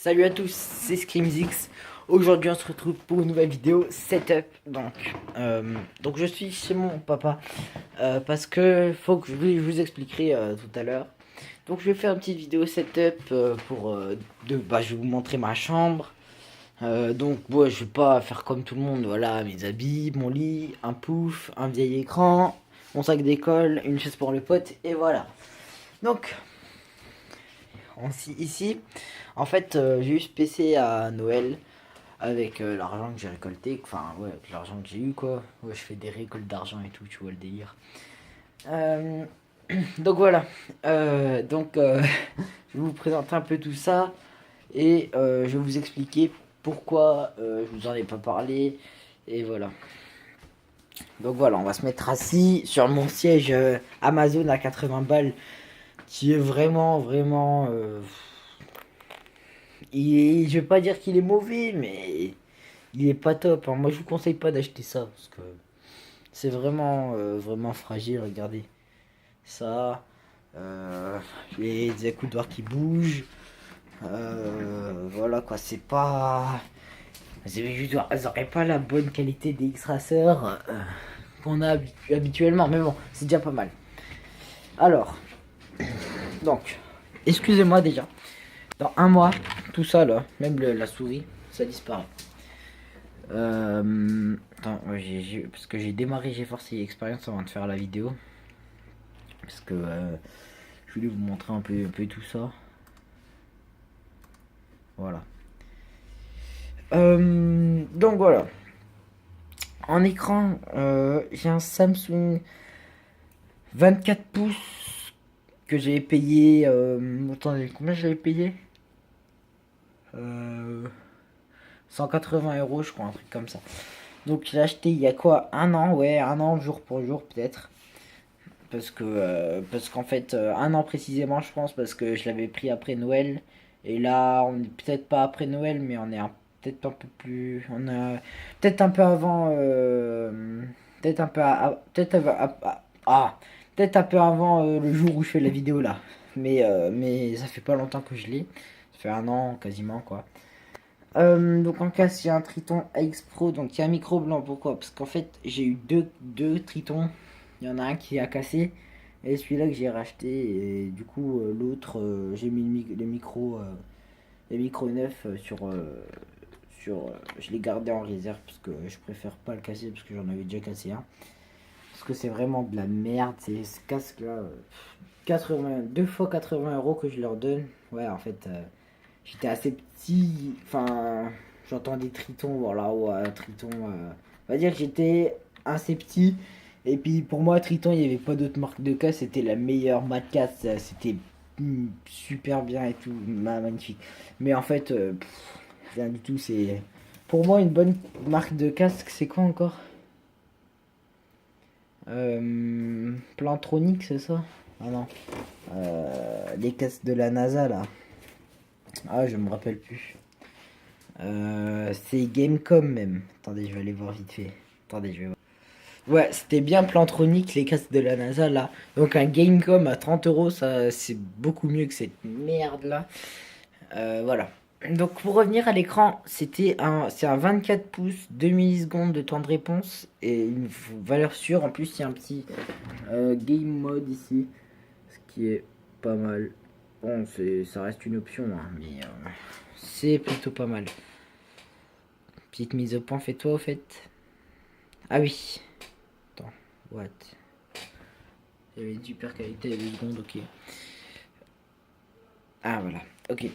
Salut à tous, c'est Screamzix. Aujourd'hui on se retrouve pour une nouvelle vidéo setup. Donc je suis chez mon papa parce que faut que je vous expliquerai tout à l'heure. Donc je vais faire une petite vidéo setup je vais vous montrer ma chambre. Je vais pas faire comme tout le monde. Voilà, mes habits, mon lit, un pouf, un vieil écran, mon sac d'école, une chaise pour le pote et voilà. Donc ici, en fait, j'ai eu ce PC à Noël avec l'argent que j'ai récolté. Enfin, ouais, avec l'argent que j'ai eu, quoi. Ouais, je fais des récoltes d'argent et tout, tu vois le délire. Euh, donc voilà. Je vais vous présenter un peu tout ça et je vais vous expliquer pourquoi je vous en ai pas parlé. Et voilà. Donc voilà, on va se mettre assis sur mon siège Amazon à 80 balles qui est vraiment. Je vais pas dire qu'il est mauvais, mais il est pas top, hein. Moi, je vous conseille pas d'acheter ça parce que c'est vraiment fragile. Regardez ça, les accoudoirs qui bougent. Voilà quoi, c'est pas. Ils auraient pas la bonne qualité des X-Racer qu'on a habituellement, mais bon, c'est déjà pas mal. Alors, donc, excusez-moi déjà. Dans un mois, tout ça là, même la souris, ça disparaît. Attends, ouais, parce que j'ai démarré GeForce Experience avant de faire la vidéo. Parce que je voulais vous montrer un peu tout ça. Voilà. Donc voilà. En écran, j'ai un Samsung 24 pouces que j'ai payé. Attendez, combien j'avais payé 180 euros, je crois, un truc comme ça. Donc je l'ai acheté il y a quoi, un an, ouais, un an jour pour jour peut-être. Parce qu'en fait, un an précisément, je pense, parce que je l'avais pris après Noël. Et là, on est peut-être pas après Noël, mais on est peut-être un peu plus. On a peut-être un peu avant. Peut-être un peu. Peut-être un peu avant le jour où je fais la vidéo là. Mais ça fait pas longtemps que je l'ai. Ça fait un an quasiment, quoi. Donc en cas, j'ai un Triton X Pro, donc il y a un micro blanc. Pourquoi? Parce qu'en fait, j'ai eu deux Tritons. Il y en a un qui a cassé et celui-là que j'ai racheté. Et du coup, l'autre, j'ai mis les micros neufs je l'ai gardé en réserve parce que je préfère pas le casser parce que j'en avais déjà cassé un. Parce que c'est vraiment de la merde. Ce casque là, 2 fois 80 euros que je leur donne. Ouais, en fait, j'étais assez petit. Enfin, j'entends des tritons, voilà, ouais, triton. On va dire que j'étais assez petit. Et puis pour moi, Triton, il n'y avait pas d'autre marque de casque. C'était la meilleure marque de casque. C'était super bien et tout, magnifique. Mais en fait, rien du tout. C'est pour moi une bonne marque de casque. C'est quoi encore? Plantronic, c'est ça? Ah non. Les casques de la NASA là. Ah, je me rappelle plus. C'est Gamecom même. Attendez, je vais aller voir vite fait. Attendez, je vais voir. Ouais, c'était bien Plantronic, les casques de la NASA là. Donc un Gamecom à 30 euros, ça c'est beaucoup mieux que cette merde là. Voilà. Donc pour revenir à l'écran, c'est un 24 pouces, 2 millisecondes de temps de réponse et une valeur sûre. En plus, il y a un petit game mode ici, ce qui est pas mal. Bon, ça reste une option, hein, mais c'est plutôt pas mal. Petite mise au point, fais-toi au fait. Ah oui. Attends, what? Il y avait une super qualité, il y a 2 secondes, ok. Ah voilà, ok.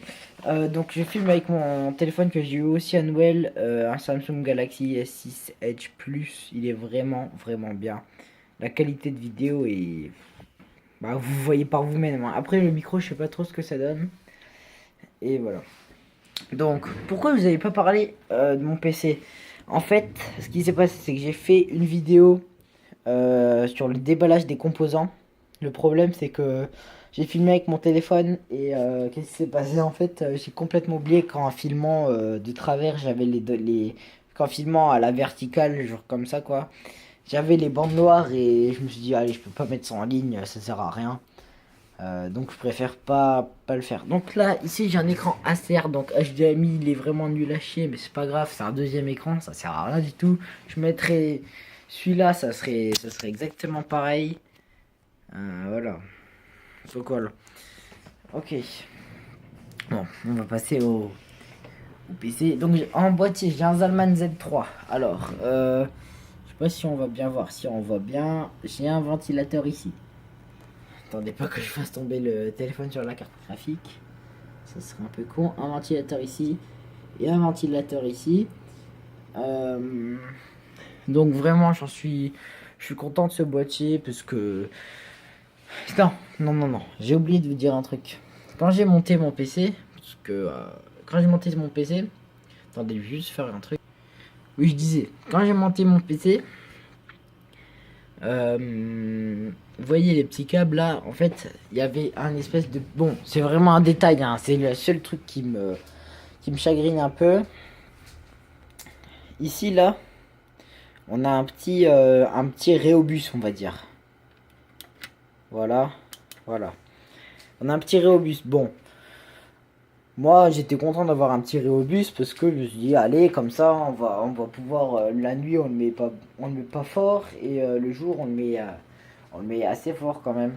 Donc je filme avec mon téléphone que j'ai eu aussi à Noël, un Samsung Galaxy S6 Edge Plus. Il est vraiment bien. La qualité de vidéo est... Bah, vous voyez par vous-même, hein. Après le micro, je sais pas trop ce que ça donne. Et voilà. Donc, pourquoi vous n'avez pas parlé de mon PC? En fait, ce qui s'est passé, c'est que j'ai fait une vidéo sur le déballage des composants. Le problème, c'est que j'ai filmé avec mon téléphone et qu'est-ce qui s'est passé en fait? J'ai complètement oublié qu'en filmant de travers, j'avais qu'en filmant à la verticale, genre comme ça quoi, j'avais les bandes noires et je me suis dit, allez, je peux pas mettre ça en ligne, ça sert à rien. Donc je préfère pas le faire. Donc là, ici j'ai un écran Acer, donc HDMI, il est vraiment nul à chier, mais c'est pas grave, c'est un deuxième écran, ça sert à rien du tout. Je mettrais celui-là, ça serait exactement pareil. Voilà. Donc voilà. Ok. Bon, on va passer au PC. Donc en boîtier, j'ai un Zalman Z3. Alors, je sais pas si on va bien voir. Si on voit bien, j'ai un ventilateur ici. Attendez pas que je fasse tomber le téléphone sur la carte graphique. Ça serait un peu con. Un ventilateur ici et un ventilateur ici. Donc vraiment, je suis content de ce boîtier parce que non, non, non, non. J'ai oublié de vous dire un truc. Quand j'ai monté mon PC, parce que quand j'ai monté mon PC, attendez, je vais juste faire un truc. Oui, je disais, quand j'ai monté mon PC, vous voyez les petits câbles là, en fait, il y avait un espèce de... Bon, c'est vraiment un détail, hein, c'est le seul truc qui me chagrine un peu. Ici, là, on a un petit réobus, on va dire. Voilà, voilà. On a un petit réobus. Bon, moi, j'étais content d'avoir un petit réobus parce que je me suis dit, allez, comme ça, on va pouvoir, la nuit, on le met pas fort et le jour, on le met assez fort quand même.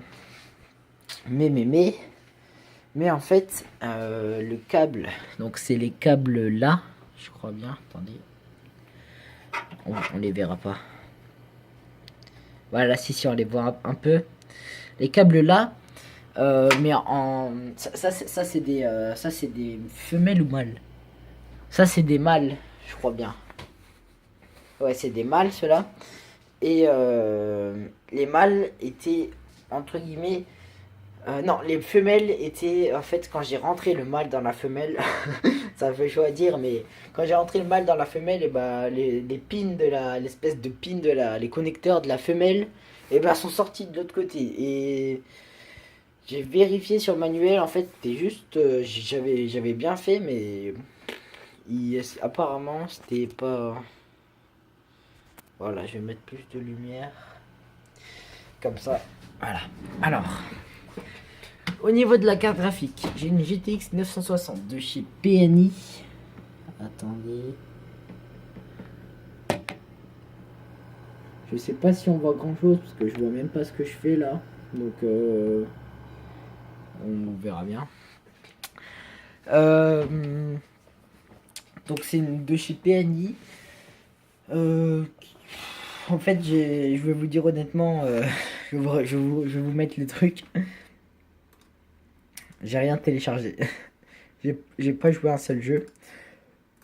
Mais en fait, le câble, donc c'est les câbles là, je crois bien, attendez, on les verra pas. Voilà, si, on les voit un peu. Les câbles là, mais en... Ça c'est des femelles ou mâles? Ça, c'est des mâles, je crois bien. Ouais, c'est des mâles, ceux-là. Et les mâles étaient, entre guillemets... non, les femelles étaient... En fait, quand j'ai rentré le mâle dans la femelle... ça fait chaud à dire, mais... Quand j'ai rentré le mâle dans la femelle, et bah, les pins de la... L'espèce de pin de la... Les connecteurs de la femelle, et bah, sont sortis de l'autre côté. Et... J'ai vérifié sur le manuel, en fait, c'était juste... j'avais bien fait, mais... Apparemment, c'était pas... Voilà, je vais mettre plus de lumière. Comme ça. Voilà. Alors, au niveau de la carte graphique, j'ai une GTX 960 de chez PNI. Attendez. Je sais pas si on voit grand chose parce que je vois même pas ce que je fais là. Donc, on verra bien. Donc, c'est une de chez PNI. En fait, je vais vous dire honnêtement, je vais vous mettre le truc. J'ai rien téléchargé. J'ai pas joué à un seul jeu.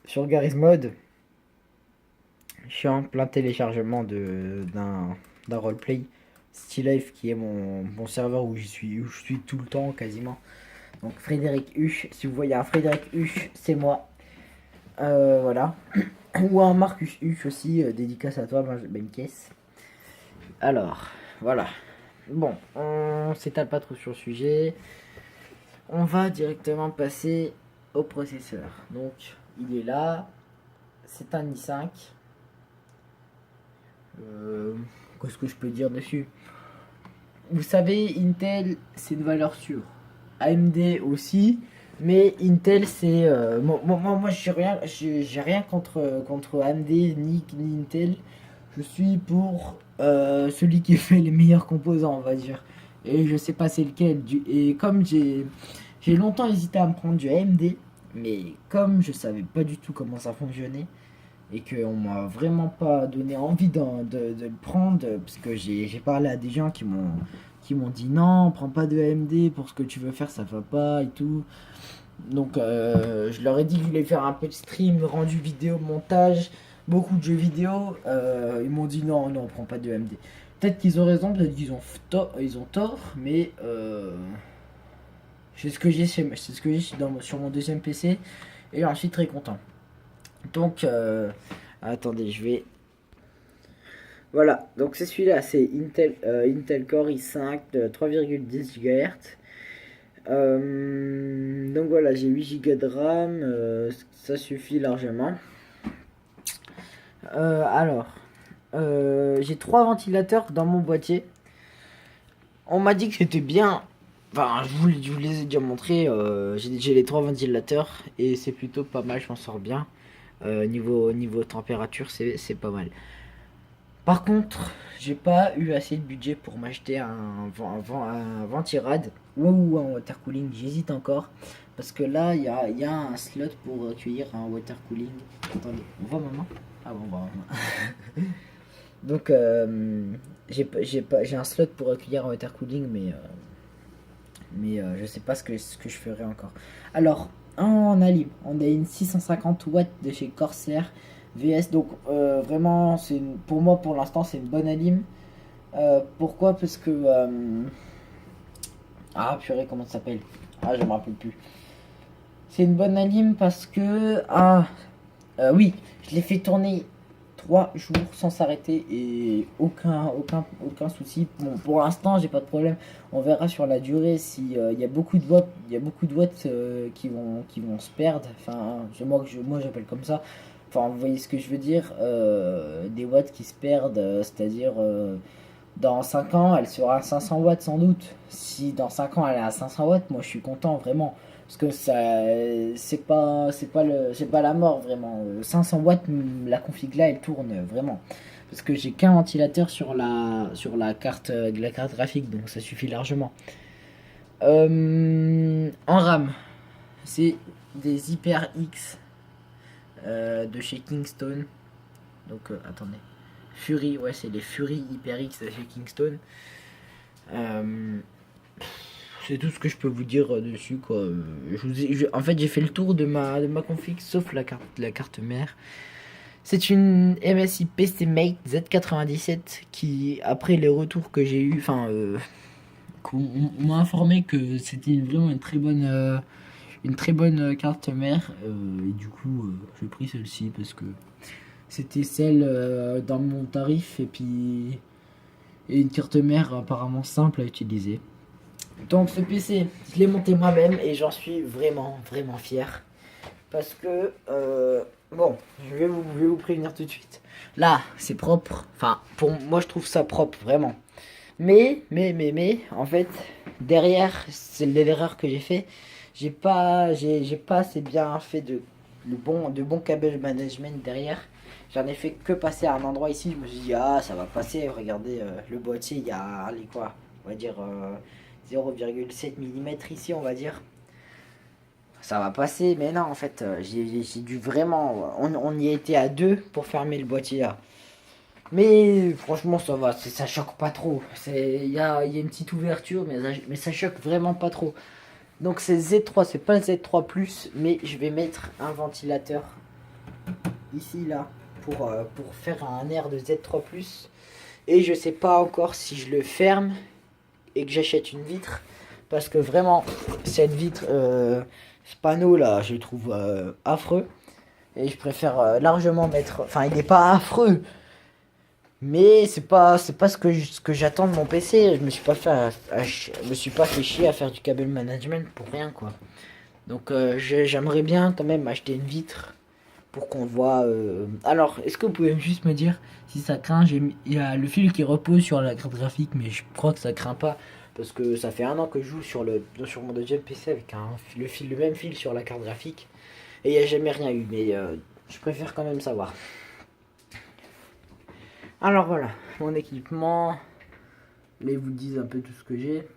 Sur Garry's Mod, je suis en plein téléchargement d'un roleplay. Still Life qui est mon serveur où je suis tout le temps quasiment. Donc Frédéric Huche, si vous voyez un Frédéric Huche, c'est moi. Voilà. Ou un Marcus Huche aussi, dédicace à toi, une caisse. Alors, voilà. Bon, on s'étale pas trop sur le sujet. On va directement passer au processeur. Donc, il est là. C'est un i5. Qu'est-ce que je peux dire dessus? Vous savez, Intel, c'est une valeur sûre. AMD aussi. Mais Intel, c'est... moi j'ai rien contre AMD ni Intel. Je suis pour celui qui fait les meilleurs composants, on va dire. Et je sais pas c'est lequel. Et comme j'ai longtemps hésité à me prendre du AMD, mais comme je savais pas du tout comment ça fonctionnait, et qu'on m'a vraiment pas donné envie de le prendre, parce que j'ai parlé à des gens qui m'ont dit non, prends pas de AMD pour ce que tu veux faire, ça va pas et tout. Donc je leur ai dit que je voulais faire un peu de stream, rendu vidéo, montage, beaucoup de jeux vidéo. Ils m'ont dit non, non, on prend pas de AMD. Peut-être qu'ils ont raison, peut-être qu'ils ont tort, mais c'est ce que j'ai sur mon deuxième PC et j'en suis très content. Donc, attendez, je vais... Voilà, donc c'est celui-là, c'est Intel Core i5 de 3,10 GHz. Donc voilà, j'ai 8 Go de RAM, ça suffit largement. Alors, j'ai 3 ventilateurs dans mon boîtier. On m'a dit que c'était bien Enfin, je vous les ai déjà montré. J'ai les trois ventilateurs et c'est plutôt pas mal, je m'en sors bien. Niveau température, c'est pas mal. Par contre, j'ai pas eu assez de budget pour m'acheter un ventirad ou un water cooling. J'hésite encore. Parce que là, il y a un slot pour accueillir un water cooling. Attendez, on voit maman. Ah bon, on voit maman. Donc, j'ai un slot pour accueillir un water cooling, mais je sais pas ce que je ferai encore. Alors, en alim, on a une 650 watts de chez Corsair VS. Donc, vraiment, pour moi, pour l'instant, c'est une bonne alim. Pourquoi? Parce que. Ah, purée, comment ça s'appelle? Ah, je me rappelle plus. C'est une bonne alim parce que. Ah, oui, je l'ai fait tourner 3 jours sans s'arrêter et aucun souci. Bon, pour l'instant, j'ai pas de problème. On verra sur la durée si il y a beaucoup de watts, qui vont se perdre. Enfin, moi j'appelle comme ça. Enfin, vous voyez ce que je veux dire. Des watts qui se perdent, c'est-à-dire dans 5 ans, elle sera à 500 watts sans doute. Si dans 5 ans elle est à 500 watts, moi je suis content vraiment. Parce que ça, c'est pas la mort vraiment. 500 watts, la config là, elle tourne vraiment. Parce que j'ai qu'un ventilateur sur la carte graphique, donc ça suffit largement. En RAM, c'est des HyperX de chez Kingston. Donc attendez. Fury, ouais, c'est les Fury HyperX de chez Kingston. Euh, c'est tout ce que je peux vous dire dessus quoi. En fait j'ai fait le tour de ma config sauf la carte mère. C'est une MSI PC Mate Z97 qui après les retours que j'ai eu, enfin on m'a informé que c'était vraiment une très bonne carte mère et du coup j'ai pris celle-ci parce que c'était celle dans mon tarif et une carte mère apparemment simple à utiliser. Donc ce PC, je l'ai monté moi-même et j'en suis vraiment fier. Parce que, bon, je vais vous prévenir tout de suite. Là, c'est propre. Enfin, pour moi, je trouve ça propre, vraiment. Mais, en fait, derrière, c'est l'erreur que j'ai fait. J'ai pas assez bien fait de bon câble management derrière. J'en ai fait que passer à un endroit ici. Je me suis dit, ah, ça va passer. Regardez, le boîtier, il y a, allez, quoi, on va dire 0,7 mm ici, on va dire. Ça va passer, mais non, en fait, j'ai dû vraiment. On y était à deux pour fermer le boîtier là. Mais franchement, ça va, ça choque pas trop. Il y a une petite ouverture, mais ça choque vraiment pas trop. Donc c'est Z3, c'est pas le Z3 Plus, mais je vais mettre un ventilateur ici là pour faire un air de Z3 Plus. Et je sais pas encore si je le ferme et que j'achète une vitre. Parce que vraiment, cette vitre, ce panneau là, je le trouve affreux. Et je préfère largement mettre. Enfin, il n'est pas affreux. Mais c'est pas ce que j'attends de mon PC. Je me suis pas fait, je me suis pas fait chier à faire du cable management pour rien quoi. Donc j'aimerais bien quand même acheter une vitre pour qu'on voit. Alors, est-ce que vous pouvez juste me dire si ça craint? Il y a le fil qui repose sur la carte graphique, mais je crois que ça craint pas. Parce que ça fait un an que je joue sur mon deuxième PC avec le même fil sur la carte graphique. Et il n'y a jamais rien eu, mais je préfère quand même savoir. Alors voilà, mon équipement. Les vous disent un peu tout ce que j'ai.